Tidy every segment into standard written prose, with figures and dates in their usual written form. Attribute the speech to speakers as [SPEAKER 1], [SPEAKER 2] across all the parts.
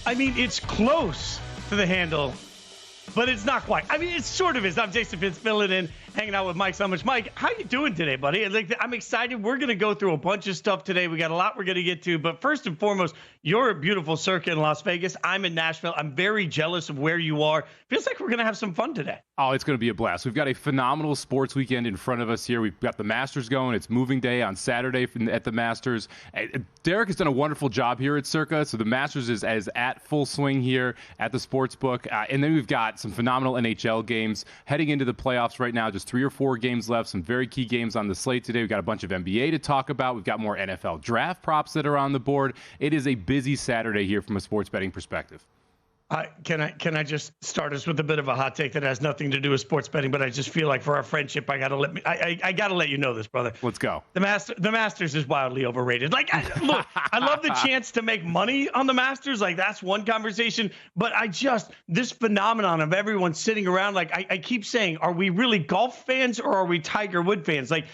[SPEAKER 1] I mean, it's close to the handle, but it's not quite. I mean, it sort of is. I'm Jason Fitz filling in, hanging out with Mike Summers. Mike, how you doing today, buddy? I'm excited. We're going to go through a bunch of stuff today. We got a lot we're going to get to. But first and foremost, you're at beautiful Circa in Las Vegas. I'm in Nashville. I'm very jealous of where you are. Feels like we're going to have some fun today.
[SPEAKER 2] Oh, it's going to be a blast. We've got a phenomenal sports weekend in front of us here. We've got the Masters going. It's moving day on Saturday at the Masters. Derek has done a wonderful job here at Circa. So the Masters is at full swing here at the Sportsbook. And then we've got some phenomenal NHL games heading into the playoffs right now. Just 3 or 4 games left. Some very key games on the slate today. We've got a bunch of NBA to talk about. We've got more NFL draft props that are on the board. It is a busy Saturday here from a sports betting perspective.
[SPEAKER 1] Can I just start us with a bit of a hot take that has nothing to do with sports betting, but I just feel like for our friendship, I gotta let you know this, brother.
[SPEAKER 2] Let's go.
[SPEAKER 1] The Masters is wildly overrated. Look, I love the chance to make money on the Masters. Like, that's one conversation. But this phenomenon of everyone sitting around, like I keep saying, are we really golf fans or are we Tiger Woods fans? Like,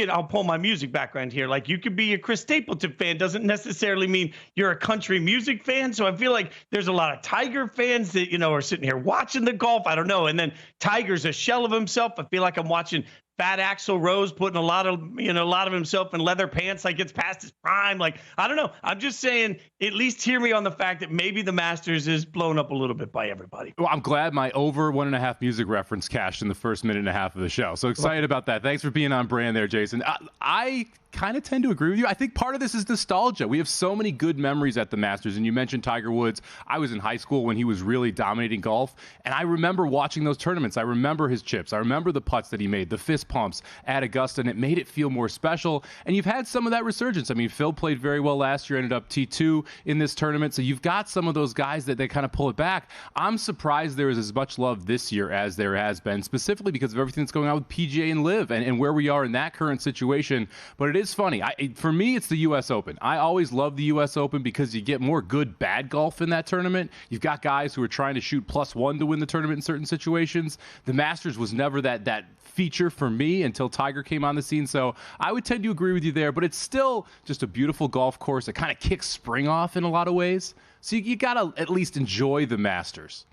[SPEAKER 1] I'll pull my music background here. Like, you could be a Chris Stapleton fan, doesn't necessarily mean you're a country music fan. So I feel like there's a lot of Tiger fans that, are sitting here watching the golf. I don't know. And then Tiger's a shell of himself. I feel like I'm watching Fat Axl Rose putting a lot of himself in leather pants, like it's past his prime. Like, I don't know. I'm just saying, at least hear me on the fact that maybe the Masters is blown up a little bit by everybody.
[SPEAKER 2] Well, I'm glad my over 1.5 music reference cashed in the first minute and a half of the show. So excited about that. Thanks for being on brand there, Jason. I kind of tend to agree with you. I think part of this is nostalgia. We have so many good memories at the Masters, and you mentioned Tiger Woods. I was in high school when he was really dominating golf, and I remember watching those tournaments. I remember his chips. I remember the putts that he made, the fist pumps at Augusta, and it made it feel more special. And you've had some of that resurgence. I mean, Phil played very well last year, ended up T2 in this tournament, so you've got some of those guys that they kind of pull it back. I'm surprised there is as much love this year as there has been, specifically because of everything that's going on with PGA and LIV and where we are in that current situation. But it is funny. For me, it's the U.S. Open. I always love the U.S. Open because you get more good, bad golf in that tournament. You've got guys who are trying to shoot +1 to win the tournament in certain situations. The Masters was never that feature for me until Tiger came on the scene. So I would tend to agree with you there, but it's still just a beautiful golf course that kind of kicks spring off in a lot of ways. So you got to at least enjoy the Masters.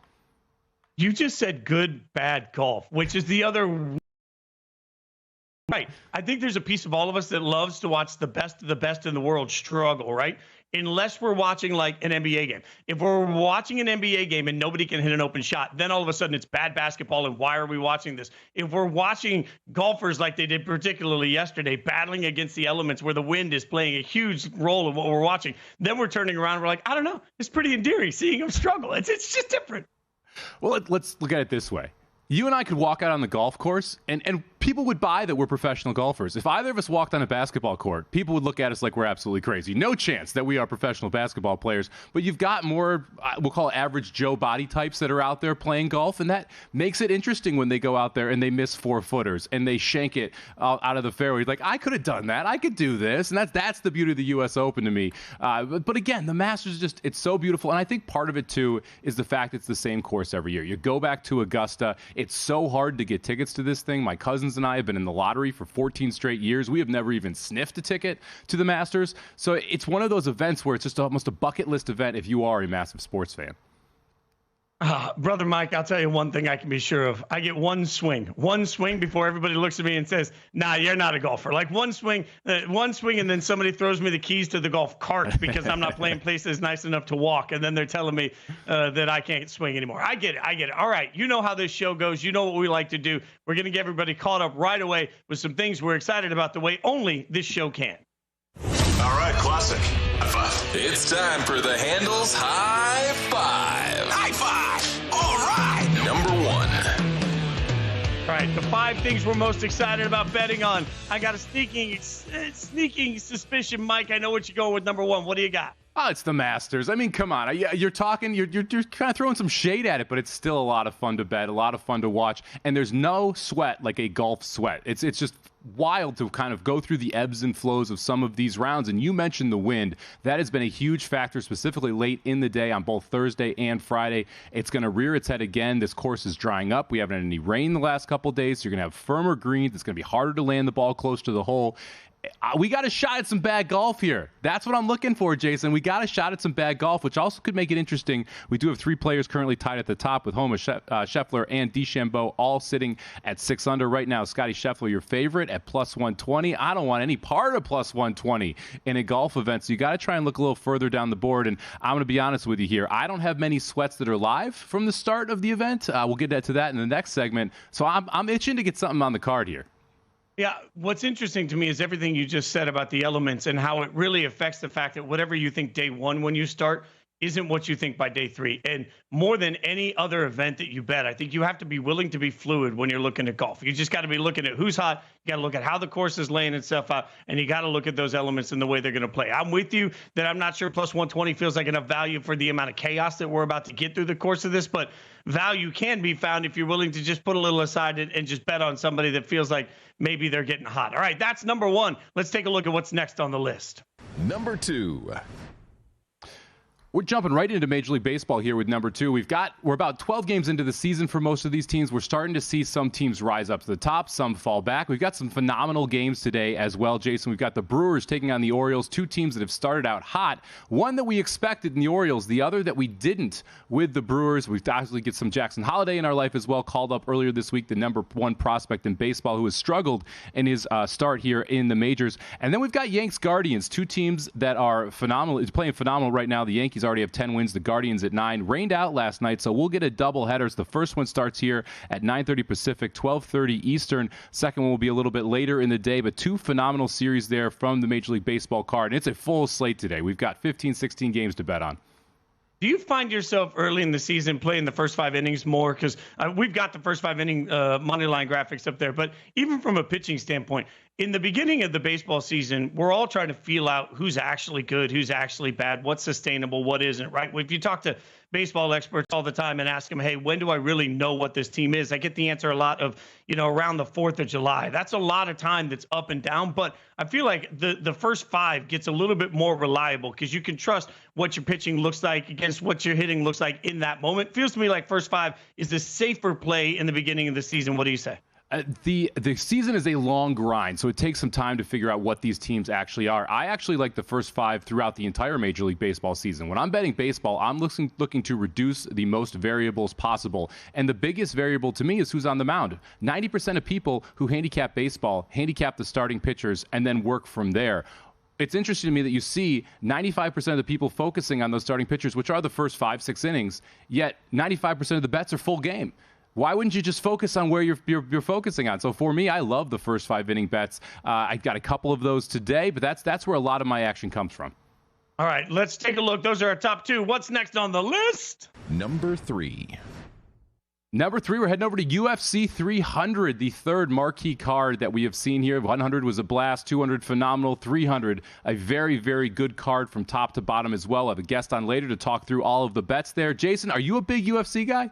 [SPEAKER 1] You just said good, bad golf, which is the other. Right. I think there's a piece of all of us that loves to watch the best of the best in the world struggle, right? Unless we're watching like an NBA game. If we're watching an NBA game and nobody can hit an open shot, then all of a sudden it's bad basketball and why are we watching this? If we're watching golfers like they did particularly yesterday, battling against the elements where the wind is playing a huge role in what we're watching, then we're turning around and we're like, I don't know, it's pretty endearing seeing them struggle. It's just different.
[SPEAKER 2] Well, let's look at it this way. You and I could walk out on the golf course, and people would buy that we're professional golfers. If either of us walked on a basketball court, people would look at us like we're absolutely crazy. No chance that we are professional basketball players. But you've got more, we'll call it average Joe body types that are out there playing golf, and that makes it interesting when they go out there and they miss 4-footers and they shank it out of the fairway. Like, I could have done that. I could do this. And that's the beauty of the U.S. Open to me. But again, the Masters it's so beautiful. And I think part of it, too, is the fact it's the same course every year. You go back to Augusta. It's so hard to get tickets to this thing. My cousins and I have been in the lottery for 14 straight years. We have never even sniffed a ticket to the Masters. So it's one of those events where it's just almost a bucket list event if you are a massive sports fan.
[SPEAKER 1] Brother Mike, I'll tell you one thing I can be sure of. I get one swing before everybody looks at me and says, nah, you're not a golfer. Like one swing, and then somebody throws me the keys to the golf cart because I'm not playing places nice enough to walk. And then they're telling me that I can't swing anymore. I get it. All right. You know how this show goes. You know what we like to do. We're going to get everybody caught up right away with some things we're excited about the way only this show can.
[SPEAKER 3] All right, classic. High five.
[SPEAKER 4] It's time for the Handles High Five.
[SPEAKER 3] High five. All right.
[SPEAKER 4] Number 1.
[SPEAKER 1] All right, the 5 things we're most excited about betting on. I got a sneaking suspicion, Mike. I know what you're going with number 1. What do you got?
[SPEAKER 2] Oh, it's the Masters. I mean, come on. You're talking, you're kind of throwing some shade at it, but it's still a lot of fun to bet, a lot of fun to watch. And there's no sweat like a golf sweat. It's just wild to kind of go through the ebbs and flows of some of these rounds. And you mentioned the wind. That has been a huge factor, specifically late in the day on both Thursday and Friday. It's going to rear its head again. This course is drying up. We haven't had any rain the last couple of days, so you're going to have firmer greens. It's going to be harder to land the ball close to the hole. we got a shot at some bad golf here. That's what I'm looking for, Jason. We got a shot at some bad golf, which also could make it interesting. We do have 3 players currently tied at the top with Homa, Scheffler, and DeChambeau all sitting at 6 under right now. Scotty Scheffler, your favorite, at plus 120. I don't want any part of plus 120 in a golf event, so you got to try and look a little further down the board. And I'm going to be honest with you here. I don't have many sweats that are live from the start of the event. We'll get to that in the next segment. So I'm itching to get something on the card here.
[SPEAKER 1] Yeah, what's interesting to me is everything you just said about the elements and how it really affects the fact that whatever you think day 1 when you start isn't what you think by day 3. And more than any other event that you bet, I think you have to be willing to be fluid when you're looking at golf. You just got to be looking at who's hot. You got to look at how the course is laying itself out, and you got to look at those elements and the way they're going to play. I'm with you that I'm not sure plus 120 feels like enough value for the amount of chaos that we're about to get through the course of this, but value can be found if you're willing to just put a little aside and just bet on somebody that feels like maybe they're getting hot. All right, that's number 1. Let's take a look at what's next on the list.
[SPEAKER 3] Number 2.
[SPEAKER 2] We're jumping right into Major League Baseball here with number 2. We're about 12 games into the season for most of these teams. We're starting to see some teams rise up to the top, some fall back. We've got some phenomenal games today as well, Jason. We've got the Brewers taking on the Orioles, 2 teams that have started out hot. One that we expected in the Orioles, the other that we didn't with the Brewers. We've obviously get some Jackson Holliday in our life as well, called up earlier this week, the number 1 prospect in baseball who has struggled in his start here in the majors. And then we've got Yanks Guardians, 2 teams that are phenomenal. It's playing phenomenal right now. The Yankees already have 10 wins. The Guardians at 9. Rained out last night, so we'll get a double headers. The first one starts here at 9:30 Pacific, 12:30 Eastern. Second one will be a little bit later in the day, but 2 phenomenal series there from the Major League Baseball card. And it's a full slate today. We've got 15, 16 games to bet on.
[SPEAKER 1] Do you find yourself early in the season playing the first 5 innings more? Because we've got the first 5 inning money line graphics up there. But even from a pitching standpoint, in the beginning of the baseball season, we're all trying to feel out who's actually good, who's actually bad, what's sustainable, what isn't, right? If you talk to baseball experts all the time and ask them, hey, when do I really know what this team is? I get the answer a lot of, around the 4th of July. That's a lot of time that's up and down. But I feel like the first 5 gets a little bit more reliable because you can trust what your pitching looks like against what your hitting looks like in that moment. Feels to me like first 5 is the safer play in the beginning of the season. What do you say?
[SPEAKER 2] The season is a long grind, so it takes some time to figure out what these teams actually are. I actually like the first 5 throughout the entire Major League Baseball season. When I'm betting baseball, I'm looking to reduce the most variables possible. And the biggest variable to me is who's on the mound. 90% of people who handicap baseball handicap the starting pitchers and then work from there. It's interesting to me that you see 95% of the people focusing on those starting pitchers, which are the first 5-6 innings, yet 95% of the bets are full game. Why wouldn't you just focus on where you're focusing on? So for me, I love the first 5 inning bets. I got a couple of those today, but that's where a lot of my action comes from.
[SPEAKER 1] All right, let's take a look. Those are our top 2. What's next on the list?
[SPEAKER 3] Number 3.
[SPEAKER 2] Number 3, we're heading over to UFC 300, the third marquee card that we have seen here. 100 was a blast, 200 phenomenal, 300 a very, very good card from top to bottom as well. I have a guest on later to talk through all of the bets there. Jason, are you a big UFC guy?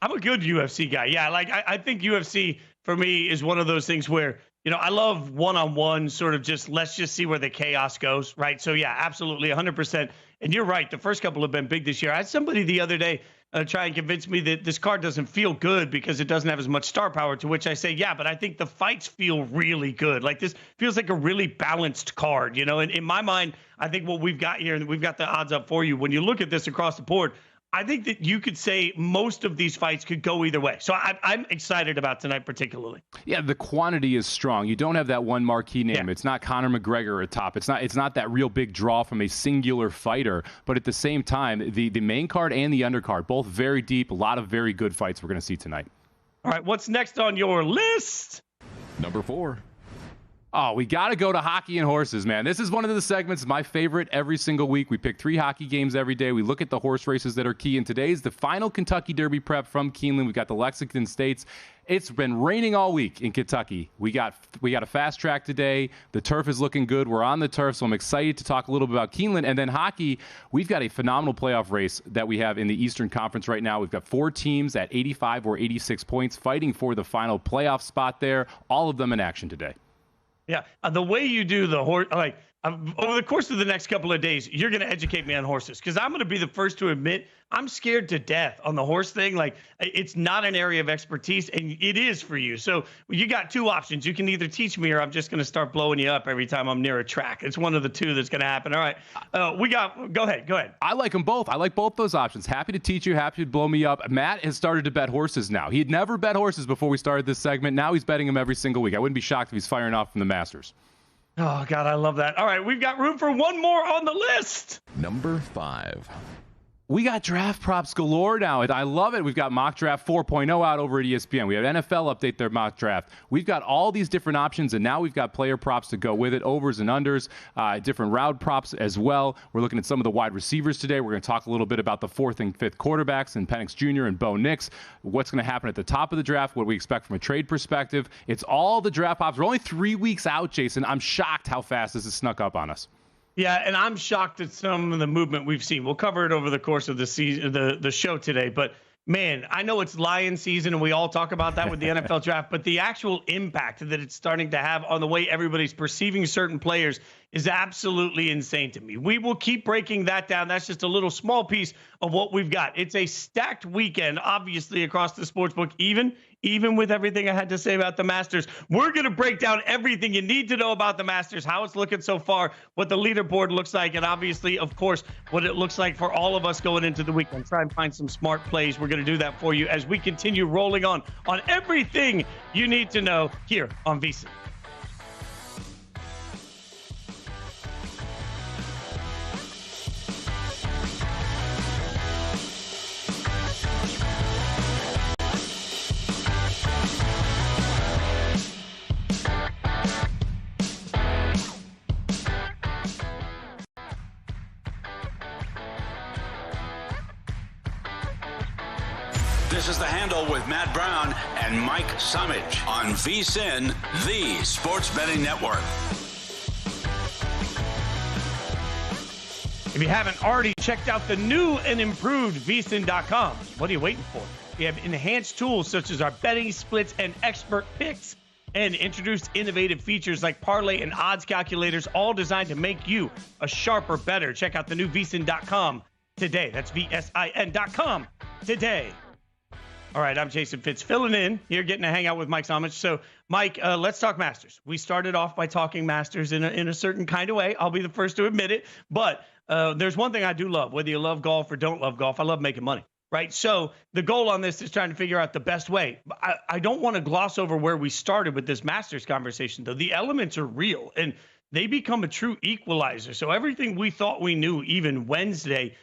[SPEAKER 1] I'm a good UFC guy. Yeah, I think UFC for me is one of those things where, I love one-on-one sort of just let's just see where the chaos goes, right? So, yeah, absolutely, 100%. And you're right. The first couple have been big this year. I had somebody the other day try and convince me that this card doesn't feel good because it doesn't have as much star power, to which I say, yeah, but I think the fights feel really good. Like this feels like a really balanced card, And in my mind, I think what we've got here, and we've got the odds up for you, when you look at this across the board, I think that you could say most of these fights could go either way. So I'm excited about tonight particularly.
[SPEAKER 2] Yeah, the quantity is strong. You don't have that one marquee name. Yeah. It's not Conor McGregor at top. It's not that real big draw from a singular fighter. But at the same time, the main card and the undercard, both very deep, a lot of very good fights we're going to see tonight.
[SPEAKER 1] All right, what's next on your list?
[SPEAKER 3] Number 4.
[SPEAKER 2] Oh, we got to go to hockey and horses, man. This is one of the segments, my favorite every single week. We pick 3 hockey games every day. We look at the horse races that are key. And today's the final Kentucky Derby prep from Keeneland. We've got the Lexington States. It's been raining all week in Kentucky. We got a fast track today. The turf is looking good. We're on the turf, so I'm excited to talk a little bit about Keeneland. And then hockey, we've got a phenomenal playoff race that we have in the Eastern Conference right now. We've got 4 teams at 85 or 86 points fighting for the final playoff spot there. All of them in action today.
[SPEAKER 1] Yeah, the way you do the horse, like Over the course of the next couple of days, you're going to educate me on horses, because I'm going to be the first to admit I'm scared to death on the horse thing. Like, it's not an area of expertise, and it is for you. So you got two options. You can either teach me, or I'm just going to start blowing you up every time I'm near a track. It's one of the two that's going to happen. All right. Go ahead.
[SPEAKER 2] I like them both. I like both those options. Happy to teach you, happy to blow me up. Matt has started to bet horses now. He had never bet horses before we started this segment. Now he's betting them every single week. I wouldn't be shocked if he's firing off from the Masters.
[SPEAKER 1] Oh, God, I love that. All right, we've got room for one more on the list.
[SPEAKER 3] Number 5.
[SPEAKER 2] We got draft props galore now. I love it. We've got Mock Draft 4.0 out over at ESPN. We have NFL update their mock draft. We've got all these different options, and now we've got player props to go with it, overs and unders, different route props as well. We're looking at some of the wide receivers today. We're going to talk a little bit about the 4th and 5th quarterbacks and Penix Jr. and Bo Nix, what's going to happen at the top of the draft, what we expect from a trade perspective. It's all the draft props. We're only 3 weeks out, Jason. I'm shocked how fast this has snuck up on us.
[SPEAKER 1] Yeah, and I'm shocked at some of the movement we've seen. We'll cover it over the course of the season, the show today. But man, I know it's Lion season, and we all talk about that with the NFL draft. But the actual impact that it's starting to have on the way everybody's perceiving certain players is absolutely insane to me. We will keep breaking that down. That's just a little small piece of what we've got. It's a stacked weekend, obviously, across the sportsbook, even with everything I had to say about the Masters. We're going to break down everything you need to know about the Masters, how it's looking so far, what the leaderboard looks like, and obviously, of course, what it looks like for all of us going into the weekend. Try and find some smart plays. We're going to do that for you as we continue rolling on everything you need to know here on VSiN.
[SPEAKER 5] This is The Handle with Matt Brown and Mike Summage on VSiN, the Sports Betting Network.
[SPEAKER 1] If you haven't already checked out the new and improved VSiN.com, what are you waiting for? We have enhanced tools such as our betting splits and expert picks, and introduced innovative features like parlay and odds calculators, all designed to make you a sharper bettor. Check out the new VSiN.com today. That's VSIN.com today. All right, I'm Jason Fitz, filling in here, getting to hang out with Mike Summage. So, Mike, let's talk Masters. We started off by talking Masters in a certain kind of way. I'll be the first to admit it. But there's one thing I do love, whether you love golf or don't love golf. I love making money, right? So the goal on this is trying to figure out the best way. I don't want to gloss over where we started with this Masters conversation, though. The elements are real, and they become a true equalizer. So everything we thought we knew, even Wednesday,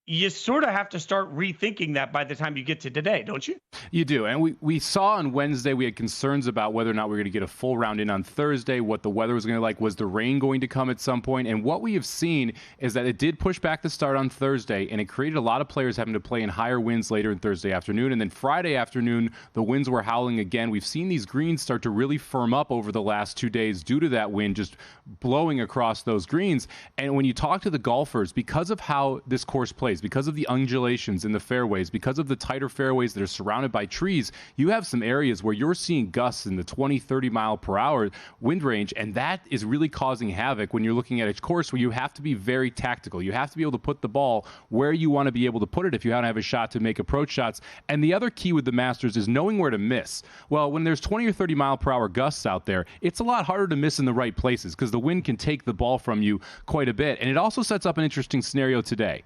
[SPEAKER 1] you sort of have to start rethinking that by the time you get to today, don't you?
[SPEAKER 2] You do. And we saw on Wednesday, we had concerns about whether or not we were going to get a full round in on Thursday, what the weather was going to like. Was the rain going to come at some point? And what we have seen is that it did push back the start on Thursday, and it created a lot of players having to play in higher winds later in Thursday afternoon. And then Friday afternoon, the winds were howling again. We've seen these greens start to really firm up over the last 2 days due to that wind just blowing across those greens. And when you talk to the golfers, because of how this course plays, because of the undulations in the fairways, because of the tighter fairways that are surrounded by trees, you have some areas where you're seeing gusts in the 20, 30 mile per hour wind range, and that is really causing havoc when you're looking at a course where you have to be very tactical. You have to be able to put the ball where you want to be able to put it if you want to have a shot to make approach shots. And the other key with the Masters is knowing where to miss. Well, when there's 20 or 30 mile per hour gusts out there, it's a lot harder to miss in the right places because the wind can take the ball from you quite a bit. And it also sets up an interesting scenario today.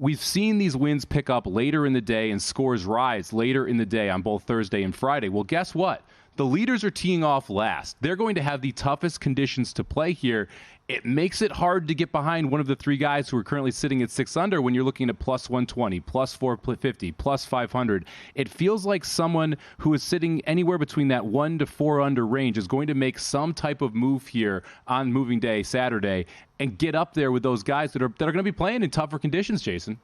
[SPEAKER 2] We've seen these winds pick up later in the day and scores rise later in the day on both Thursday and Friday. Well, guess what? The leaders are teeing off last. They're going to have the toughest conditions to play here. It makes it hard to get behind one of the three guys who are currently sitting at 6 under when you're looking at plus 120, plus 450, plus 500. It feels like someone who is sitting anywhere between that 1 to 4 under range is going to make some type of move here on moving day, Saturday, and get up there with those guys that are going to be playing in tougher conditions, Jason.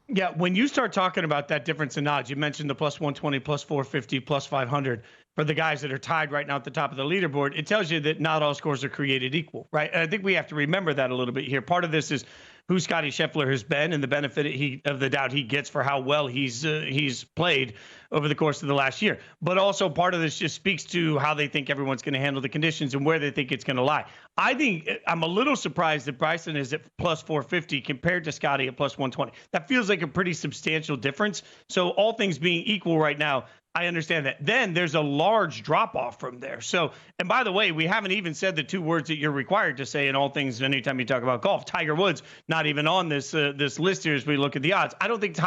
[SPEAKER 1] Yeah, when you start talking about that difference in odds, you mentioned the plus 120, plus 450, plus 500 for the guys that are tied right now at the top of the leaderboard. It tells you that not all scores are created equal, right? And I think we have to remember that a little bit here. Part of this is who Scottie Scheffler has been and the benefit of the doubt he gets for how well he's played over the course of the last year. But also part of this just speaks to how they think everyone's going to handle the conditions and where they think it's going to lie. I think I'm a little surprised that Bryson is at plus 450 compared to Scottie at plus 120. That feels like a pretty substantial difference. So all things being equal right now, I understand that. Then there's a large drop off from there. So, and by the way, we haven't even said the two words that you're required to say in all things anytime you talk about golf. Tiger Woods, not even on this list here as we look at the odds. I don't think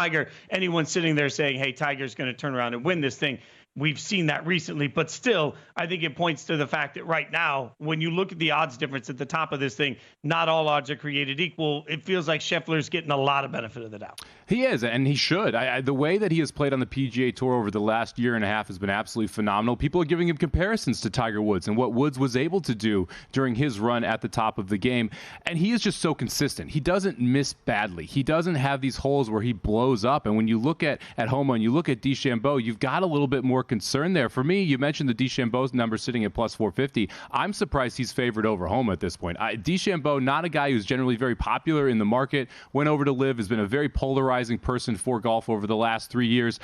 [SPEAKER 1] anyone's sitting there saying, hey, Tiger's going to turn around and win this thing. We've seen that recently, but still, I think it points to the fact that right now, when you look at the odds difference at the top of this thing, not all odds are created equal. It feels like Scheffler's getting a lot of benefit of the doubt.
[SPEAKER 2] He is, and he should. The way that he has played on the PGA Tour over the last year and a half has been absolutely phenomenal. People are giving him comparisons to Tiger Woods and what Woods was able to do during his run at the top of the game, and he is just so consistent. He doesn't miss badly. He doesn't have these holes where he blows up, and when you look at Homa and you look at DeChambeau, you've got a little bit more concern there. For me, you mentioned the DeChambeau's number sitting at plus 450. I'm surprised he's favored over Homa at this point. DeChambeau, not a guy who's generally very popular in the market, went over to LIV, has been a very polarizing person for golf over the last 3 years.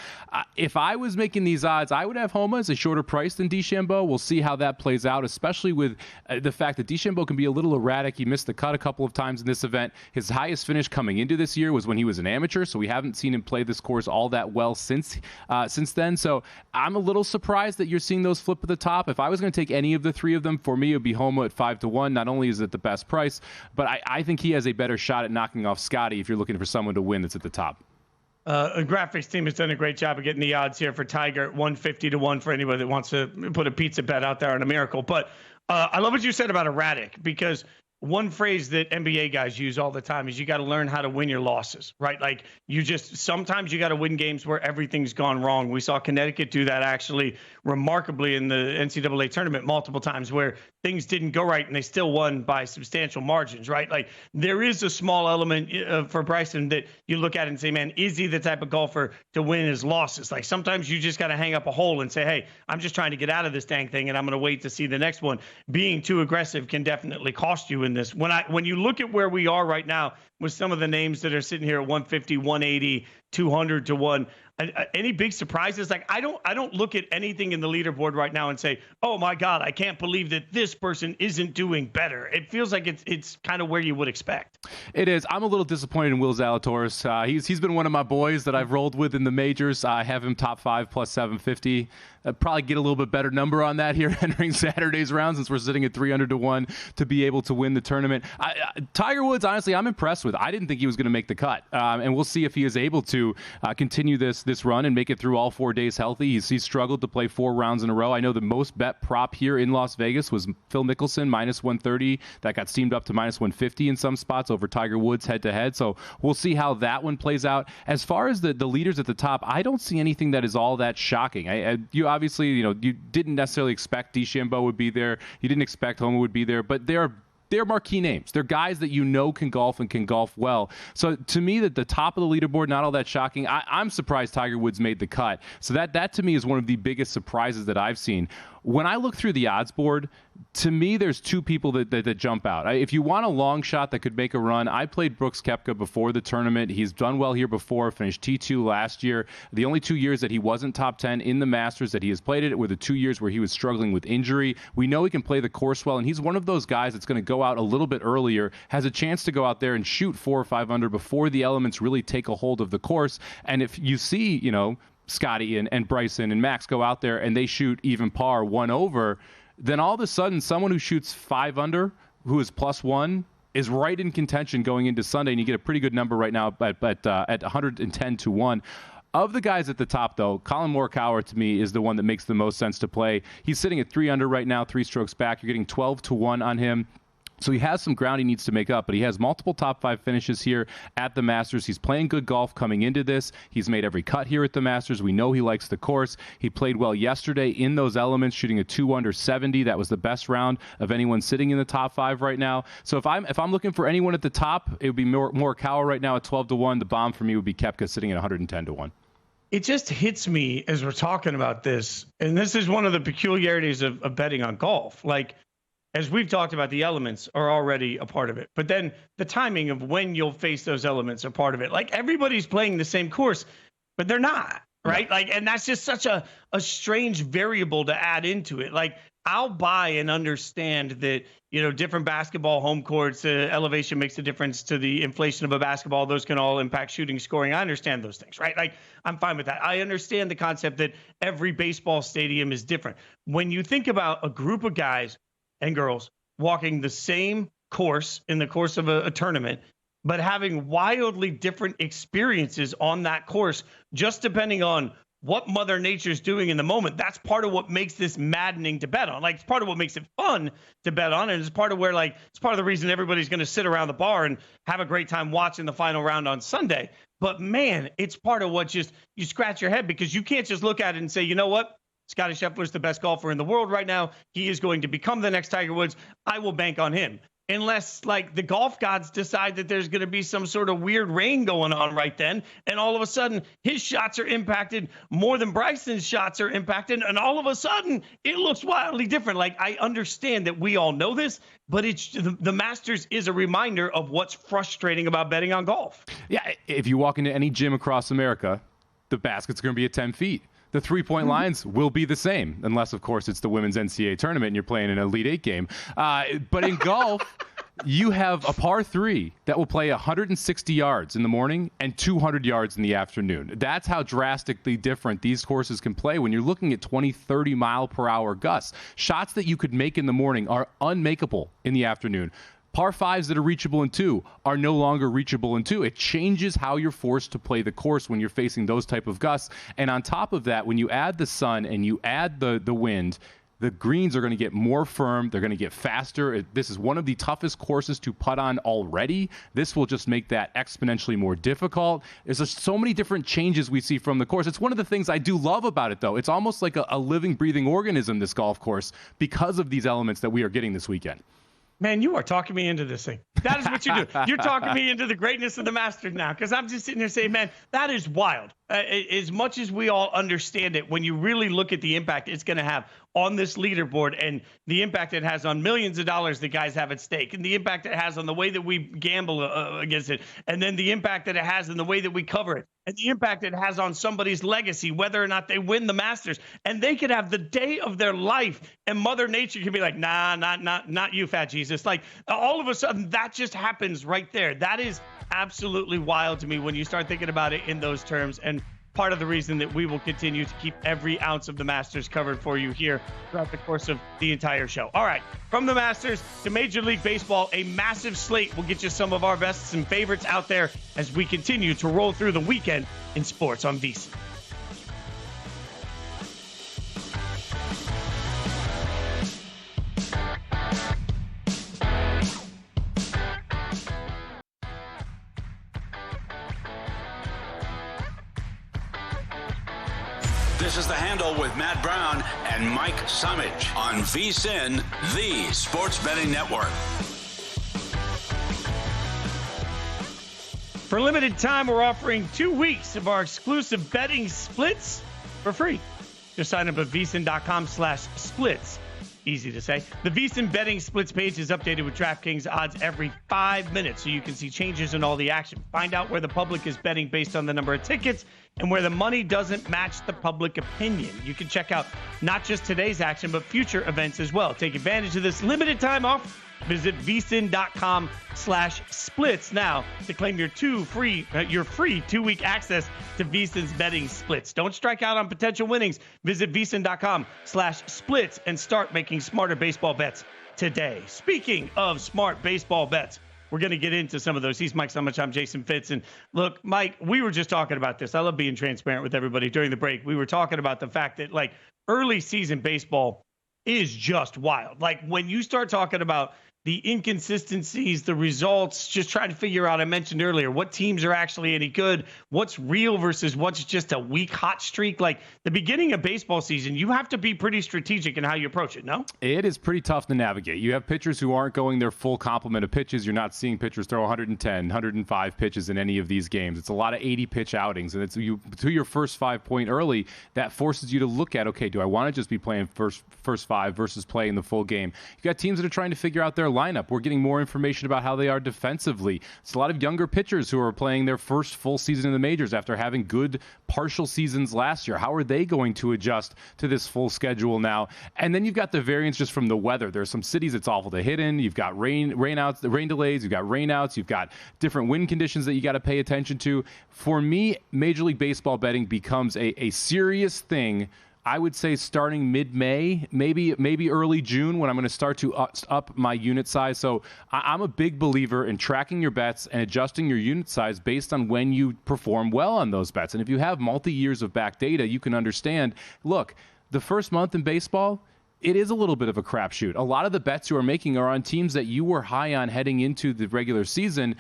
[SPEAKER 2] If I was making these odds, I would have Homa as a shorter price than DeChambeau. We'll see how that plays out, especially with the fact that DeChambeau can be a little erratic. He missed the cut a couple of times in this event. His highest finish coming into this year was when he was an amateur, so we haven't seen him play this course all that well since then. So I'm a little surprised that you're seeing those flip at the top. If I was going to take any of the three of them, for me, it would be Homa at 5-1. Not only is it the best price, but I think he has a better shot at knocking off Scottie if you're looking for someone to win that's at the top.
[SPEAKER 1] A graphics team has done a great job of getting the odds here for Tiger, 150-1 for anybody that wants to put a pizza bet out there on a miracle. But I love what you said about erratic, because one phrase that NBA guys use all the time is you got to learn how to win your losses, right? Like sometimes you got to win games where everything's gone wrong. We saw Connecticut do that actually remarkably in the NCAA tournament multiple times where things didn't go right and they still won by substantial margins, right? Like there is a small element for Bryson that you look at and say, man, is he the type of golfer to win his losses? Like sometimes you just got to hang up a hole and say, hey, I'm just trying to get out of this dang thing and I'm going to wait to see the next one. Being too aggressive can definitely cost you in this. When you look at where we are right now with some of the names that are sitting here at 150, 180, 200-1, any big surprises? Like I don't look at anything in the leaderboard right now and say, oh my God, I can't believe that this person isn't doing better. It feels like it's kind of where you would expect.
[SPEAKER 2] It is. I'm a little disappointed in Will Zalatoris. He's been one of my boys that I've rolled with in the majors. I have him top 5 plus 750. I'd probably get a little bit better number on that here entering Saturday's round since we're sitting at 300-1 to be able to win the tournament. Tiger Woods, honestly, I'm impressed with. I didn't think he was going to make the cut, and we'll see if he is able to continue this run and make it through all 4 days healthy. He's struggled to play 4 rounds in a row. I know the most bet prop here in Las Vegas was Phil Mickelson minus 130. That got steamed up to minus 150 in some spots over Tiger Woods head-to-head. So we'll see how that one plays out. As far as the leaders at the top, I don't see anything that is all that shocking. You obviously, you didn't necessarily expect DeChambeau would be there. You didn't expect Homa would be there, but they're marquee names. They're guys that can golf and can golf well. So to me, that the top of the leaderboard, not all that shocking. I'm surprised Tiger Woods made the cut. So that to me is one of the biggest surprises that I've seen. When I look through the odds board, to me, there's two people that jump out. If you want a long shot that could make a run, I played Brooks Koepka before the tournament. He's done well here before, finished T2 last year. The only 2 years that he wasn't top 10 in the Masters that he has played it were the 2 years where he was struggling with injury. We know he can play the course well, and he's one of those guys that's going to go out a little bit earlier, has a chance to go out there and shoot 4 or 5 under before the elements really take a hold of the course. And if you see, Scottie and Bryson and Max go out there and they shoot even par 1 over, then all of a sudden someone who shoots 5 under, who is +1, is right in contention going into Sunday, and you get a pretty good number right now at 110-1. Of the guys at the top, though, Colin Morikawa, to me, is the one that makes the most sense to play. He's sitting at 3 under right now, 3 strokes back. You're getting 12-1 on him. So he has some ground he needs to make up, but he has multiple top 5 finishes here at the Masters. He's playing good golf coming into this. He's made every cut here at the Masters. We know he likes the course. He played well yesterday in those elements, shooting a 2 under 70. That was the best round of anyone sitting in the top 5 right now. So if I'm looking for anyone at the top, it would be Morikawa right now at 12-1. The bomb for me would be Koepka sitting at 110-1.
[SPEAKER 1] It just hits me as we're talking about this, and this is one of the peculiarities of betting on golf. Like, as we've talked about, the elements are already a part of it. But then the timing of when you'll face those elements are part of it. Like, everybody's playing the same course, but they're not, right? Like, and that's just such a strange variable to add into it. Like, I'll buy and understand that, different basketball home courts, elevation makes a difference to the inflation of a basketball. Those can all impact shooting, scoring. I understand those things, right? Like, I'm fine with that. I understand the concept that every baseball stadium is different. When you think about a group of guys and girls walking the same course in the course of a tournament, but having wildly different experiences on that course, just depending on what Mother Nature's doing in the moment, that's part of what makes this maddening to bet on. Like, it's part of what makes it fun to bet on, and it's part of where, like, it's part of the reason everybody's going to sit around the bar and have a great time watching the final round on Sunday. But man, it's part of what just, you scratch your head, because you can't just look at it and say, you know what? Scottie Scheffler's the best golfer in the world right now. He is going to become the next Tiger Woods. I will bank on him. Unless, like, the golf gods decide that there's going to be some sort of weird rain going on right then, and all of a sudden his shots are impacted more than Bryson's shots are impacted, and all of a sudden it looks wildly different. Like, I understand that we all know this, but it's the Masters is a reminder of what's frustrating about betting on golf.
[SPEAKER 2] Yeah, if you walk into any gym across America, the basket's going to be at 10 feet. The three-point lines will be the same, unless, of course, it's the women's NCAA tournament and you're playing an Elite Eight game. But in golf, you have a par 3 that will play 160 yards in the morning and 200 yards in the afternoon. That's how drastically different these courses can play when you're looking at 20, 30 mile per hour gusts. Shots that you could make in the morning are unmakeable in the afternoon. Par 5s that are reachable in 2 are no longer reachable in 2. It changes how you're forced to play the course when you're facing those type of gusts. And on top of that, when you add the sun and you add the wind, the greens are going to get more firm. They're going to get faster. This is one of the toughest courses to putt on already. This will just make that exponentially more difficult. There's just so many different changes we see from the course. It's one of the things I do love about it, though. It's almost like a living, breathing organism, this golf course, because of these elements that we are getting this weekend.
[SPEAKER 1] Man, you are talking me into this thing. That is what you do. You're talking me into the greatness of the Masters now, because I'm just sitting there saying, man, that is wild. As much as we all understand it, when you really look at the impact it's going to have on this leaderboard and the impact it has on millions of dollars that guys have at stake, and the impact it has on the way that we gamble against it, and then the impact that it has in the way that we cover it, and the impact it has on somebody's legacy, whether or not they win the Masters, and they could have the day of their life, and Mother Nature can be like, nah, not you, fat Jesus. Like, all of a sudden, that just happens right there. That is absolutely wild to me when you start thinking about it in those terms, and part of the reason that we will continue to keep every ounce of the Masters covered for you here throughout the course of the entire show. All right, from the Masters to Major League Baseball, a massive slate will get you some of our bests and favorites out there as we continue to roll through the weekend in sports on VSiN.
[SPEAKER 5] This is The Handle with Matt Brown and Mike Summage on VSiN, the Sports Betting Network.
[SPEAKER 1] For a limited time, we're offering 2 weeks of our exclusive betting splits for free. Just sign up at VSiN.com/splits. Easy to say. The VSiN betting splits page is updated with DraftKings odds every 5 minutes, so you can see changes in all the action. Find out where the public is betting based on the number of tickets and where the money doesn't match the public opinion. You can check out not just today's action, but future events as well. Take advantage of this limited time offer. Visit VSiN.com/splits now to claim your free 2-week access to VSiN's betting splits. Don't strike out on potential winnings. Visit VSiN.com/splits and start making smarter baseball bets today. Speaking of smart baseball bets, we're going to get into some of those. He's Mike Summich. I'm Jason Fitz. And look, Mike, we were just talking about this. I love being transparent with everybody during the break. We were talking about the fact that, like, early season baseball is just wild. Like, when you start talking about the inconsistencies, the results, just trying to figure out, I mentioned earlier, what teams are actually any good, what's real versus what's just a weak hot streak. Like the beginning of baseball season, you have to be pretty strategic in how you approach it, no?
[SPEAKER 2] It is pretty tough to navigate. You have pitchers who aren't going their full complement of pitches. You're not seeing pitchers throw 110, 105 pitches in any of these games. It's a lot of 80-pitch outings, and it's you to your first 5 point early. That forces you to look at, okay, do I want to just be playing first 5 versus playing the full game? You got teams that are trying to figure out their lineup. We're getting more information about how they are defensively. It's a lot of younger pitchers who are playing their first full season in the majors after having good partial seasons last year. How are they going to adjust to this full schedule now? And then you've got the variance just from the weather. There's some cities it's awful to hit in. You've got rain delays. You've got rainouts. You've got different wind conditions that you got to pay attention to. For me, Major League Baseball betting becomes a serious thing, I would say starting mid-May, maybe early June, when I'm going to start to up my unit size. So I'm a big believer in tracking your bets and adjusting your unit size based on when you perform well on those bets. And if you have multi-years of back data, you can understand, look, the first month in baseball, it is a little bit of a crapshoot. A lot of the bets you are making are on teams that you were high on heading into the regular season.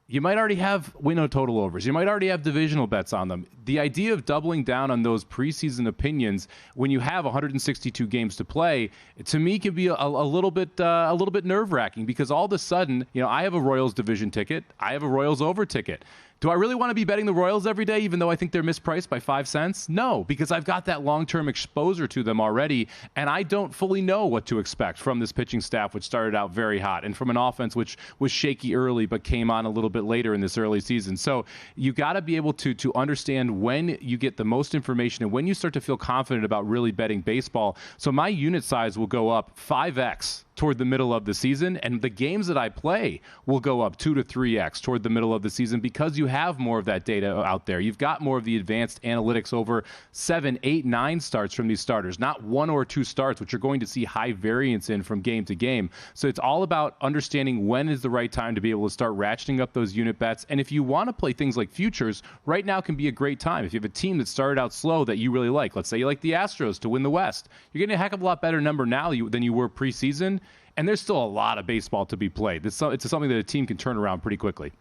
[SPEAKER 2] You might already have winnow total overs. You might already have divisional bets on them. The idea of doubling down on those preseason opinions when you have 162 games to play, to me, can be a little bit nerve-wracking, because all of a sudden, I have a Royals division ticket. I have a Royals over ticket. Do I really want to be betting the Royals every day, even though I think they're mispriced by 5 cents? No, because I've got that long-term exposure to them already, and I don't fully know what to expect from this pitching staff, which started out very hot, and from an offense which was shaky early but came on a little bit later in this early season. So you got to be able to understand when you get the most information and when you start to feel confident about really betting baseball. So my unit size will go up 5x toward the middle of the season, and the games that I play will go up 2 to 3x toward the middle of the season, because you have more of that data out there. You've got more of the advanced analytics over 7, 8, 9 starts from these starters, not 1 or 2 starts, which you're going to see high variance in from game to game. So it's all about understanding when is the right time to be able to start ratcheting up those unit bets. And if you want to play things like futures, right now can be a great time. If you have a team that started out slow that you really like, let's say you like the Astros to win the West, you're getting a heck of a lot better number now than you were preseason. And there's still a lot of baseball to be played. It's something that a team can turn around pretty quickly.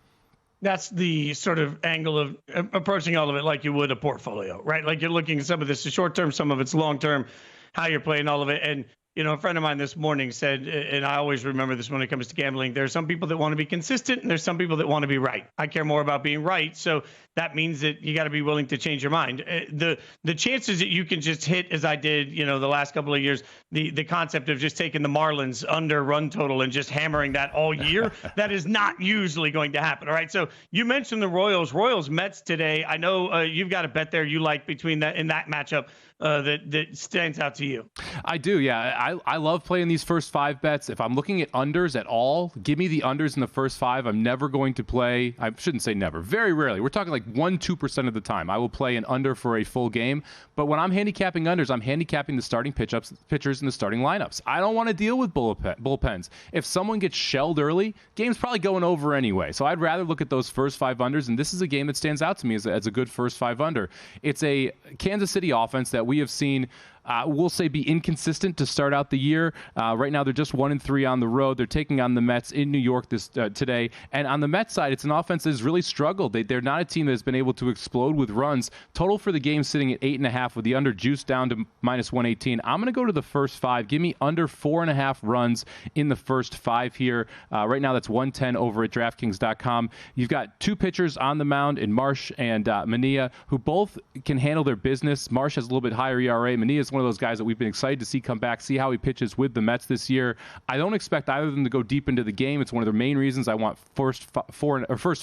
[SPEAKER 1] That's the sort of angle of approaching all of it like you would a portfolio, right? Like you're looking at some of this is short term, some of it's long term, how you're playing all of it. And, a friend of mine this morning said, and I always remember this when it comes to gambling, there are some people that want to be consistent and there's some people that want to be right. I care more about being right. So that means that you got to be willing to change your mind. The chances that you can just hit, as I did, the last couple of years, the concept of just taking the Marlins under run total and just hammering that all year, that is not usually going to happen. All right. So you mentioned the Royals Mets today. I know you've got a bet there you like between that in that matchup that stands out to you.
[SPEAKER 2] I do. Yeah. I love playing these first 5 bets. If I'm looking at unders at all, give me the unders in the first 5. I'm never going to play. I shouldn't say never. Very rarely. We're talking like 1-2% of the time I will play an under for a full game. But when I'm handicapping unders, I'm handicapping the starting pitchers and the starting lineups. I don't want to deal with bullpens. If someone gets shelled early, game's probably going over anyway. So I'd rather look at those first 5 unders. And this is a game that stands out to me as a good first 5 under. It's a Kansas City offense that we have seen we'll say be inconsistent to start out the year. Right now, they're just 1-3 on the road. They're taking on the Mets in New York today. And on the Mets side, it's an offense that has really struggled. They're not a team that has been able to explode with runs. Total for the game sitting at 8.5 with the under juice down to -118. I'm going to go to the first 5. Give me under 4.5 runs in the first 5 here. Right now, that's 110 over at DraftKings.com. You've got 2 pitchers on the mound in Marsh and Mania, who both can handle their business. Marsh has a little bit higher ERA. Mania is one of those guys that we've been excited to see come back, see how he pitches with the Mets this year. I don't expect either of them to go deep into the game. It's one of the main reasons I want first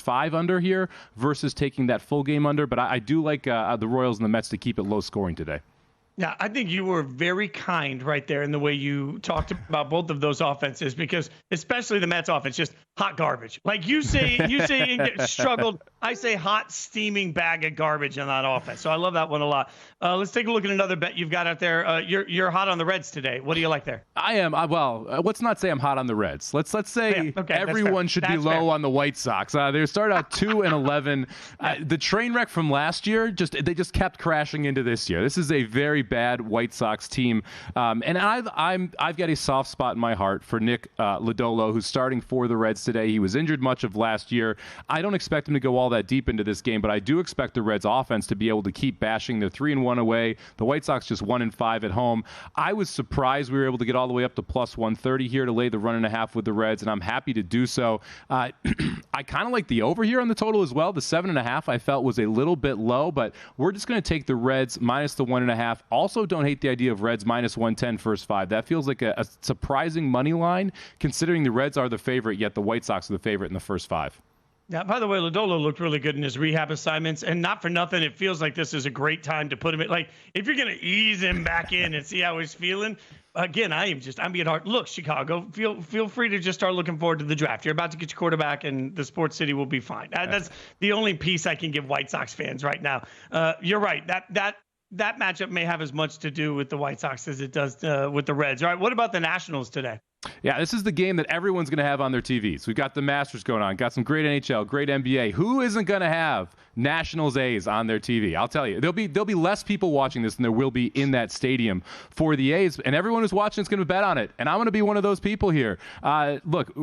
[SPEAKER 2] 5 under here versus taking that full game under. But I do like the Royals and the Mets to keep it low scoring today.
[SPEAKER 1] Yeah, I think you were very kind right there in the way you talked about both of those offenses, because especially the Mets offense, just hot garbage. Like you say struggled. I say hot, steaming bag of garbage on that offense. So I love that one a lot. Let's take a look at another bet you've got out there. You're hot on the Reds today. What do you like there?
[SPEAKER 2] I am. Let's not say I'm hot on the Reds. Let's say everyone should be low on the White Sox. They started out 2-11. The train wreck from last year, they just kept crashing into this year. This is a very very bad White Sox team. And I've got a soft spot in my heart for Nick Lodolo, who's starting for the Reds today. He was injured much of last year. I don't expect him to go all that deep into this game, but I do expect the Reds offense to be able to keep bashing. They're 3-1 away. The White Sox just 1-5 at home. I was surprised we were able to get all the way up to plus 130 here to lay the 1.5 with the Reds, and I'm happy to do so. I kind of like the over here on the total as well. The 7.5 I felt was a little bit low, but we're just going to take the Reds minus the 1.5. Also, don't hate the idea of Reds minus 110 first 5. That feels like a surprising money line, considering the Reds are the favorite, yet the White Sox are the favorite in the first 5.
[SPEAKER 1] Yeah, by the way, Lodolo looked really good in his rehab assignments, and not for nothing, it feels like this is a great time to put him in. Like, if you're going to ease him back in and see how he's feeling, again, I'm being hard. Look, Chicago, feel free to just start looking forward to the draft. You're about to get your quarterback, and the sports city will be fine. That's the only piece I can give White Sox fans right now. You're right. That matchup may have as much to do with the White Sox as it does with the Reds. All right, what about the Nationals today?
[SPEAKER 2] Yeah, this is the game that everyone's going to have on their TVs. We've got the Masters going on, got some great NHL, great NBA. Who isn't going to have Nationals A's on their TV? I'll tell you, there'll be less people watching this than there will be in that stadium for the A's, and everyone who's watching is going to bet on it. And I'm going to be one of those people here. Look,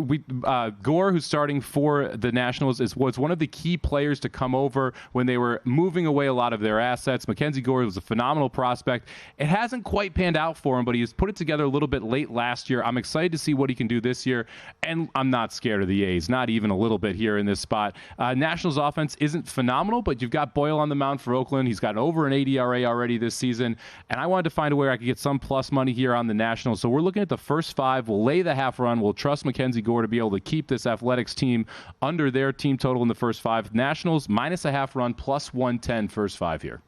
[SPEAKER 2] Gore, who's starting for the Nationals, was one of the key players to come over when they were moving away a lot of their assets. Mackenzie Gore was a phenomenal prospect. It hasn't quite panned out for him, but he's put it together a little bit late last year. I'm excited to see what he can do this year, and I'm not scared of the A's, not even a little bit here in this spot. Nationals offense isn't phenomenal, but you've got Boyle on the mound for Oakland. He's got over an 80 ERA already this season, and I wanted to find a way I could get some plus money here on the Nationals. So we're looking at the first 5. We'll lay the half run. We'll trust Mackenzie Gore to be able to keep this Athletics team under their team total in the first 5. Nationals minus a half run, plus 110 first 5 here.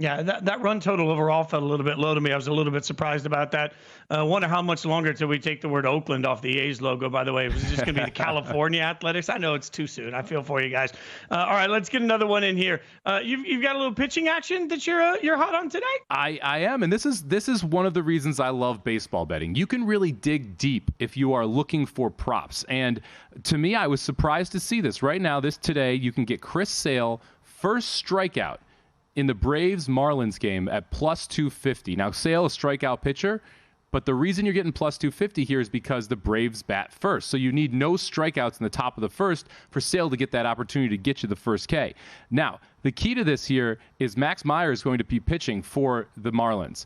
[SPEAKER 1] Yeah, that run total overall felt a little bit low to me. I was a little bit surprised about that. Wonder how much longer till we take the word Oakland off the A's logo, by the way. It was just going to be the California Athletics. I know it's too soon. I feel for you guys. All right, let's get another one in here. You've got a little pitching action that you're hot on today? I
[SPEAKER 2] am, and this is one of the reasons I love baseball betting. You can really dig deep if you are looking for props. And to me, I was surprised to see this. Right now, today, you can get Chris Sale first strikeout in the Braves-Marlins game at plus 250. Now, Sale, a strikeout pitcher, but the reason you're getting plus 250 here is because the Braves bat first. So you need no strikeouts in the top of the first for Sale to get that opportunity to get you the first K. Now, the key to this here is Max Meyer is going to be pitching for the Marlins.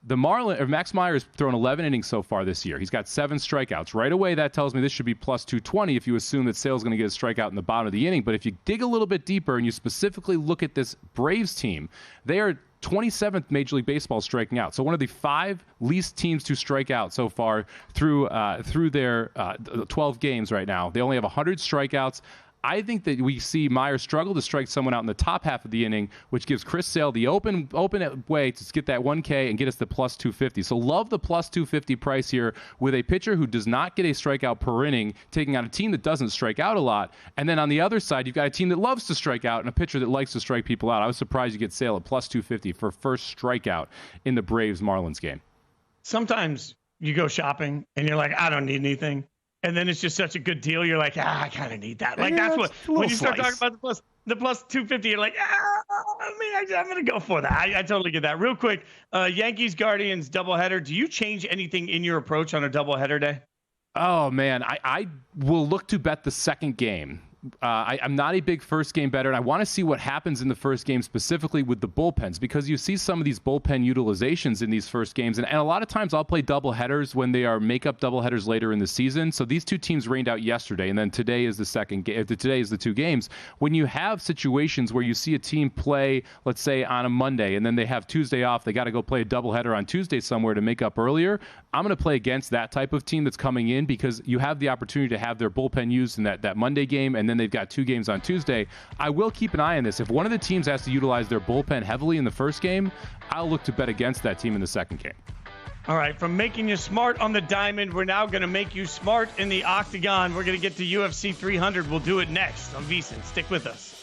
[SPEAKER 2] Max Meyer has thrown 11 innings so far this year. He's got 7 strikeouts. Right away, that tells me this should be plus 220 if you assume that Sale's going to get a strikeout in the bottom of the inning. But if you dig a little bit deeper and you specifically look at this Braves team, they are 27th Major League Baseball striking out. So one of the 5 least teams to strike out so far through their 12 games right now. They only have 100 strikeouts. I think that we see Meyer struggle to strike someone out in the top half of the inning, which gives Chris Sale the open way to get that 1K and get us the plus 250. So love the plus 250 price here with a pitcher who does not get a strikeout per inning, taking out a team that doesn't strike out a lot. And then on the other side, you've got a team that loves to strike out and a pitcher that likes to strike people out. I was surprised you get Sale at plus 250 for first strikeout in the Braves-Marlins game. Sometimes you go shopping and you're like, I don't need anything. And then it's just such a good deal. You're like, I kind of need that. Like, that's what, when you start talking about the plus 250, you're like, I'm going to go for that. I totally get that. Real quick, Yankees, Guardians, doubleheader. Do you change anything in your approach on a doubleheader day? Oh, man, I will look to bet the second game. I'm not a big first game bettor, and I want to see what happens in the first game specifically with the bullpens, because you see some of these bullpen utilizations in these first games, and a lot of times I'll play double headers when they are makeup double headers later in the season. So these two teams rained out yesterday, and then today is the second game. Today is the 2 games. When you have situations where you see a team play, let's say on a Monday, and then they have Tuesday off, they got to go play a double header on Tuesday somewhere to make up earlier. I'm going to play against that type of team that's coming in, because you have the opportunity to have their bullpen used in that Monday game, and then they've got 2 games on Tuesday. I will keep an eye on this. If one of the teams has to utilize their bullpen heavily in the first game, I'll look to bet against that team in the second game. All right, from making you smart on the diamond, we're now going to make you smart in the octagon. We're going to get to UFC 300. We'll do it next on VSiN. Stick with us.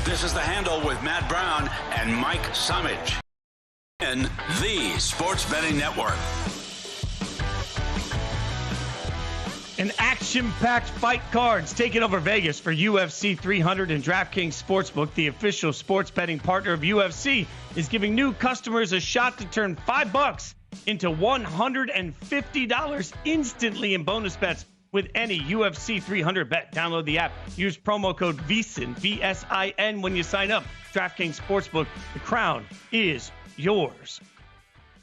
[SPEAKER 5] This is The Handle with Matt Brown and Mike Summage in the Sports Betting Network.
[SPEAKER 1] An action-packed fight cards taking over Vegas for UFC 300, and DraftKings Sportsbook, the official sports betting partner of UFC, is giving new customers a shot to turn $5 into $150 instantly in bonus bets with any UFC 300 bet. Download the app. Use promo code VSiN, V-S-I-N, when you sign up. DraftKings Sportsbook, the crown is yours.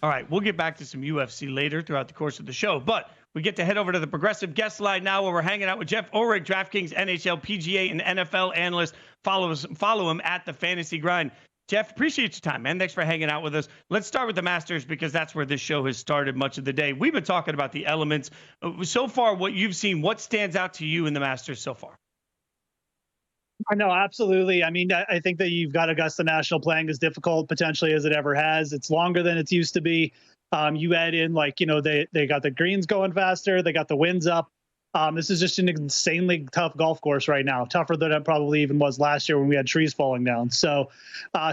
[SPEAKER 1] All right, we'll get back to some UFC later throughout the course of the show, but we get to head over to the Progressive guest line now, where we're hanging out with Jeff Ulrich, DraftKings NHL, PGA, and NFL analyst. Follow him at the Fantasy Grind. Jeff, appreciate your time, man. Thanks for hanging out with us. Let's start with the Masters, because that's where this show has started much of the day. We've been talking about the elements. So far, what you've seen, what stands out to you in the Masters so far?
[SPEAKER 6] I know, absolutely. I mean, I think that you've got Augusta National playing as difficult potentially as it ever has. It's longer than it's used to be. You add in, like, you know, they got the greens going faster. They got the winds up. This is just an insanely tough golf course right now, tougher than it probably even was last year when we had trees falling down. So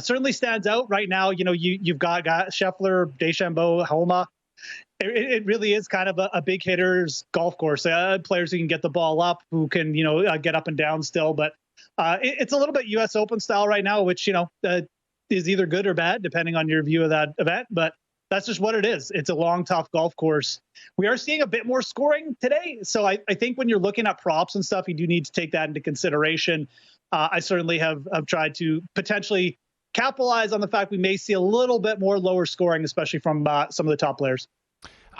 [SPEAKER 6] certainly stands out right now. You know, you've got Scheffler, DeChambeau, Homa. It really is kind of a big hitters golf course. Players who can get the ball up, who can, you know, get up and down still. But it's a little bit U.S. Open style right now, which, you know, is either good or bad, depending on your view of that event. But that's just what it is. It's a long, tough golf course. We are seeing a bit more scoring today. So I think when you're looking at props and stuff, you do need to take that into consideration. I certainly have tried to potentially capitalize on the fact we may see a little bit more lower scoring, especially from some of the top players.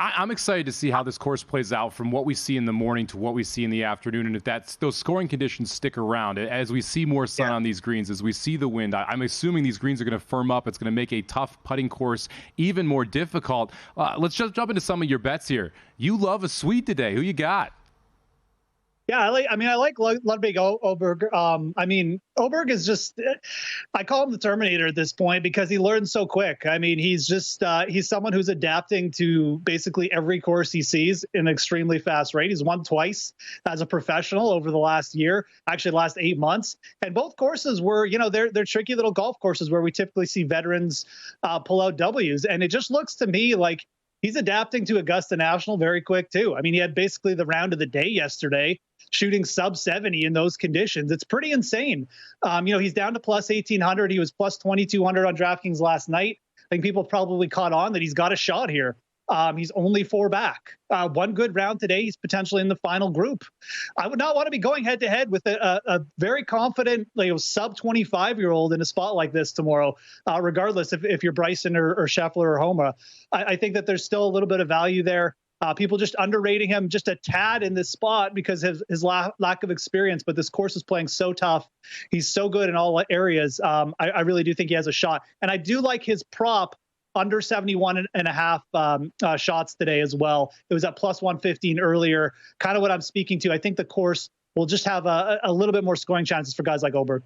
[SPEAKER 2] I'm excited to see how this course plays out from what we see in the morning to what we see in the afternoon. And if those scoring conditions stick around, as we see more sun on these greens, as we see the wind, I'm assuming these greens are going to firm up. It's going to make a tough putting course even more difficult. Let's just jump into some of your bets here. You love a sweet today. Who you got?
[SPEAKER 6] Yeah, I like Ludwig Oberg. Oberg is just, I call him the Terminator at this point because he learns so quick. I mean, he's just, he's someone who's adapting to basically every course he sees in an extremely fast rate. He's won twice as a professional over the last year, actually the last 8 months. And both courses were, you know, they're tricky little golf courses where we typically see veterans pull out W's. And it just looks to me like he's adapting to Augusta National very quick too. I mean, he had basically the round of the day yesterday, shooting sub 70 in those conditions. It's pretty insane. You know, he's down to plus 1,800. He was plus 2,200 on DraftKings last night. I think people probably caught on that he's got a shot here. He's only 4 back. One good round today. He's potentially in the final group. I would not want to be going head to head with a very confident, like, sub 25-year-old in a spot like this tomorrow, regardless if you're Bryson or Scheffler or Homa. I think that there's still a little bit of value there. People just underrating him just a tad in this spot because of his lack of experience. But this course is playing so tough. He's so good in all areas. I really do think he has a shot. And I do like his prop under 71 and a half shots today as well. It was at plus 115 earlier. Kind of what I'm speaking to. I think the course will just have a little bit more scoring chances for guys like Oberg.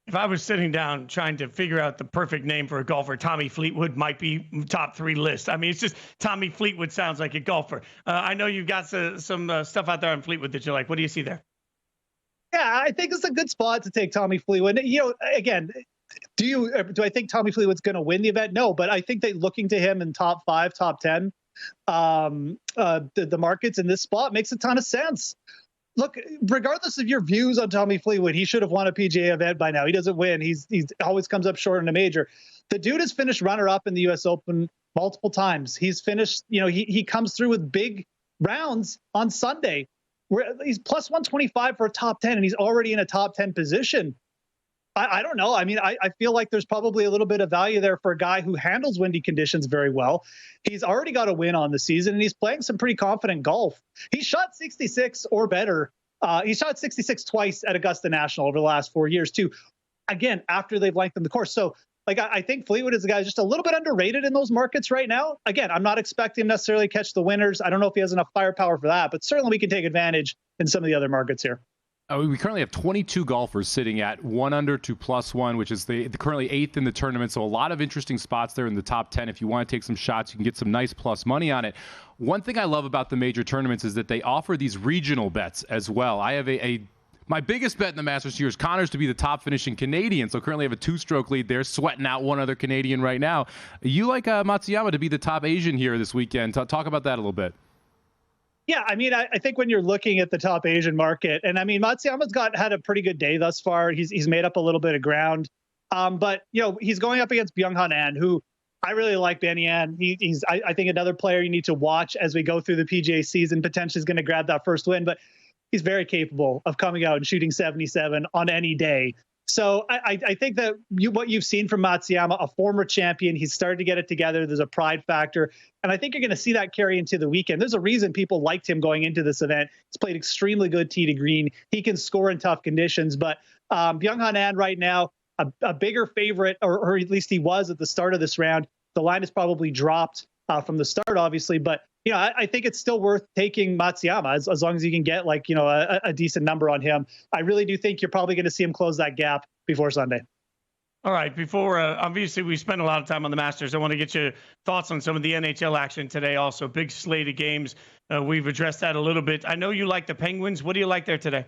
[SPEAKER 1] If I was sitting down trying to figure out the perfect name for a golfer, Tommy Fleetwood might be top 3 list. I mean, it's just Tommy Fleetwood sounds like a golfer. I know you've got some stuff out there on Fleetwood that you like. What do you see there?
[SPEAKER 6] Yeah, I think it's a good spot to take Tommy Fleetwood. You know, again, do I think Tommy Fleetwood's going to win the event? No, but I think that looking to him in top 5, top 10, the markets in this spot makes a ton of sense. Look, regardless of your views on Tommy Fleetwood, he should have won a PGA event by now. He doesn't win. He's always comes up short in a major. The dude has finished runner-up in the U.S. Open multiple times. He's finished, you know, he comes through with big rounds on Sunday. He's plus 125 for a top 10, and he's already in a top 10 position. I don't know. I mean, I feel like there's probably a little bit of value there for a guy who handles windy conditions very well. He's already got a win on the season, and he's playing some pretty confident golf. He shot 66 or better. He shot 66 twice at Augusta National over the last 4 years, too. Again, after they've lengthened the course. So, like, I think Fleetwood is a guy just a little bit underrated in those markets right now. Again, I'm not expecting him necessarily to catch the winners. I don't know if he has enough firepower for that, but certainly we can take advantage in some of the other markets here.
[SPEAKER 2] We currently have 22 golfers sitting at 1 under to +1, which is the currently 8th in the tournament. So a lot of interesting spots there in the top 10. If you want to take some shots, you can get some nice plus money on it. One thing I love about the major tournaments is that they offer these regional bets as well. I have a My biggest bet in the Masters here is Connors to be the top finishing Canadian. So currently have a 2-stroke lead there, sweating out one other Canadian right now. You like Matsuyama to be the top Asian here this weekend. Talk about that a little bit.
[SPEAKER 6] Yeah, I mean, I think when you're looking at the top Asian market, and I mean, Matsuyama's had a pretty good day thus far. He's made up a little bit of ground. But, he's going up against Byung-Hun An, who I really like. Benny An. I think another player you need to watch as we go through the PGA season, potentially is going to grab that first win. But he's very capable of coming out and shooting 77 on any day. So I think that what you've seen from Matsuyama, a former champion, he's started to get it together. There's a pride factor. And I think you're going to see that carry into the weekend. There's a reason people liked him going into this event. He's played extremely good tee to green. He can score in tough conditions. But Byung-Hun An right now, a bigger favorite, or at least he was at the start of this round. The line has probably dropped from the start, obviously. But I think it's still worth taking Matsuyama as long as you can get a decent number on him. I really do think you're probably going to see him close that gap before Sunday.
[SPEAKER 1] All right. Before, obviously, we spent a lot of time on the Masters. I want to get your thoughts on some of the NHL action today. Also, big slate of games. We've addressed that a little bit. I know you like the Penguins. What do you like there today?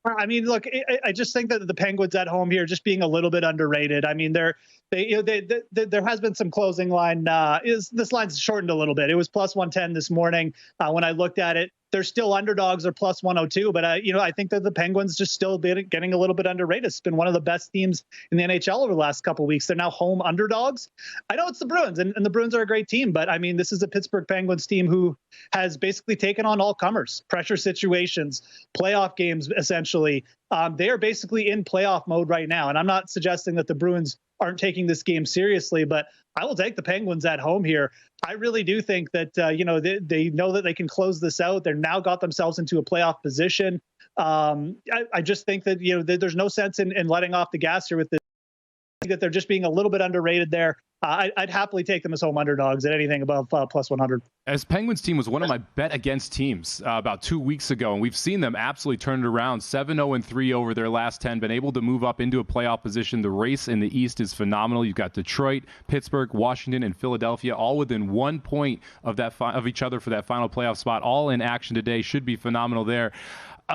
[SPEAKER 6] I mean, look, I just think that the Penguins at home here just being a little bit underrated. I mean, there has been some closing line. This line's shortened a little bit. It was plus 110 this morning when I looked at it. They're still underdogs or plus 102, but I think that the Penguins just still getting a little bit underrated. It's been one of the best teams in the NHL over the last couple of weeks. They're now home underdogs. I know it's the Bruins, and the Bruins are a great team, but I mean, this is a Pittsburgh Penguins team who has basically taken on all comers, pressure situations, playoff games, essentially. They are basically in playoff mode right now, and I'm not suggesting that the Bruins aren't taking this game seriously, but I will take the Penguins at home here. I really do think that, they know that they can close this out. They're now got themselves into a playoff position. I just think that, there's no sense in letting off the gas here with this. I think that they're just being a little bit underrated there. I'd happily take them as home underdogs at anything above plus 100.
[SPEAKER 2] As Penguins team was one of my bet against teams about 2 weeks ago, and we've seen them absolutely turn it around, 7-0-3 over their last 10, been able to move up into a playoff position. The race in the East is phenomenal. You've got Detroit, Pittsburgh, Washington, and Philadelphia, all within 1 point of of each other for that final playoff spot. All in action today. Should be phenomenal there.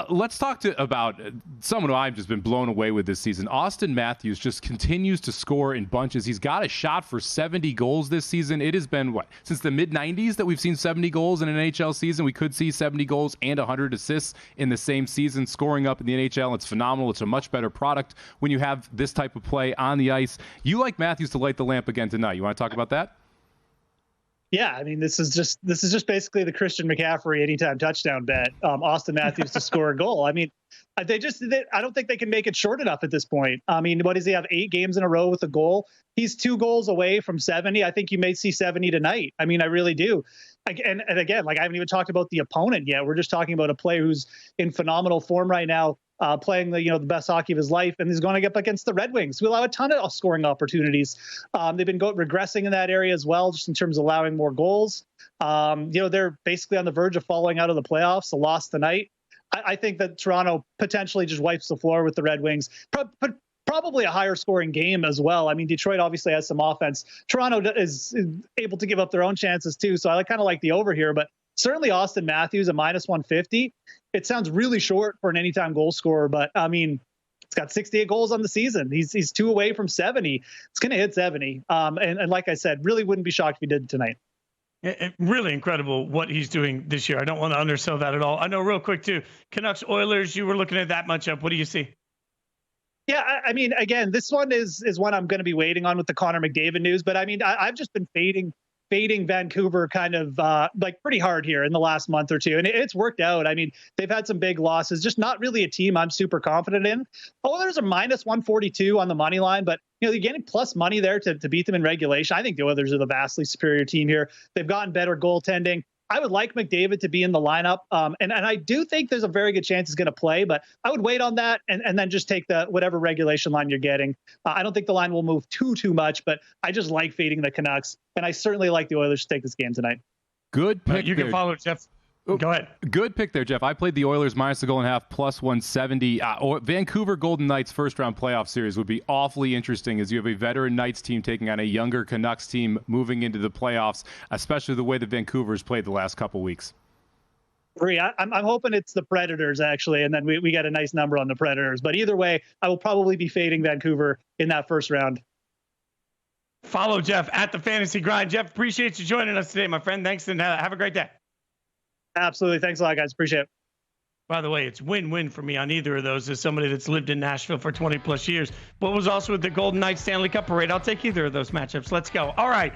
[SPEAKER 2] Let's talk about someone who I've just been blown away with this season. Austin Matthews just continues to score in bunches. He's got a shot for 70 goals this season. It has been, since the mid-90s that we've seen 70 goals in an NHL season. We could see 70 goals and 100 assists in the same season. Scoring up in the NHL, it's phenomenal. It's a much better product when you have this type of play on the ice. You like Matthews to light the lamp again tonight. You want to talk about that?
[SPEAKER 6] Yeah, I mean, this is just basically the Christian McCaffrey anytime touchdown bet. Austin Matthews to score a goal. I mean, I don't think they can make it short enough at this point. I mean, what does he have? 8 games in a row with a goal. He's 2 goals away from 70. I think you may see 70 tonight. I mean, I really do. And again, I haven't even talked about the opponent yet. We're just talking about a player who's in phenomenal form right now. Playing the best hockey of his life, and he's going up against the Red Wings, who allow a ton of scoring opportunities. They've been regressing in that area as well, just in terms of allowing more goals. They're basically on the verge of falling out of the playoffs. A loss tonight. I think that Toronto potentially just wipes the floor with the Red Wings. Probably a higher scoring game as well. I mean, Detroit obviously has some offense. Toronto is able to give up their own chances too. So I kind of like the over here, but certainly Austin Matthews at minus 150. It sounds really short for an anytime goal scorer, but I mean, it's got 68 goals on the season. He's 2 away from 70. It's going to hit 70. And like I said, really wouldn't be shocked if he did tonight.
[SPEAKER 1] Really incredible what he's doing this year. I don't want to undersell that at all. I know real quick too, Canucks Oilers, you were looking at that matchup. What do you see?
[SPEAKER 6] Yeah, I mean, again, this one is one I'm going to be waiting on with the Connor McDavid news. But I mean, I've just been fading Vancouver kind of pretty hard here in the last month or two. And it's worked out. I mean, they've had some big losses, just not really a team I'm super confident in. Oilers are minus 142 on the money line, but you're getting plus money there to beat them in regulation. I think the Oilers are the vastly superior team here. They've gotten better goaltending. I would like McDavid to be in the lineup. And I do think there's a very good chance he's going to play, but I would wait on that and then just take the whatever regulation line you're getting. I don't think the line will move too much, but I just like fading the Canucks. And I certainly like the Oilers to take this game tonight.
[SPEAKER 2] Good pick.
[SPEAKER 1] You can follow Jeff. Go ahead.
[SPEAKER 2] Good pick there, Jeff. I played the Oilers minus the goal and a half plus 170. Vancouver Golden Knights first round playoff series would be awfully interesting as you have a veteran Knights team taking on a younger Canucks team moving into the playoffs, especially the way the Vancouver's played the last couple weeks.
[SPEAKER 6] I'm hoping it's the Predators, actually, and then we get a nice number on the Predators. But either way, I will probably be fading Vancouver in that first round.
[SPEAKER 1] Follow Jeff at the Fantasy Grind. Jeff, appreciate you joining us today, my friend. Thanks, and have a great day.
[SPEAKER 6] Absolutely. Thanks a lot, guys. Appreciate it.
[SPEAKER 1] By the way, it's win-win for me on either of those as somebody that's lived in Nashville for 20-plus years, but was also with the Golden Knights Stanley Cup parade. I'll take either of those matchups. Let's go. All right.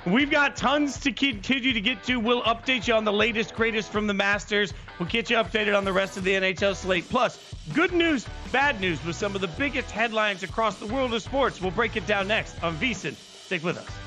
[SPEAKER 1] We've got tons to continue to get to. We'll update you on the latest, greatest from the Masters. We'll get you updated on the rest of the NHL slate. Plus, good news, bad news with some of the biggest headlines across the world of sports. We'll break it down next on VSiN. Stick with us.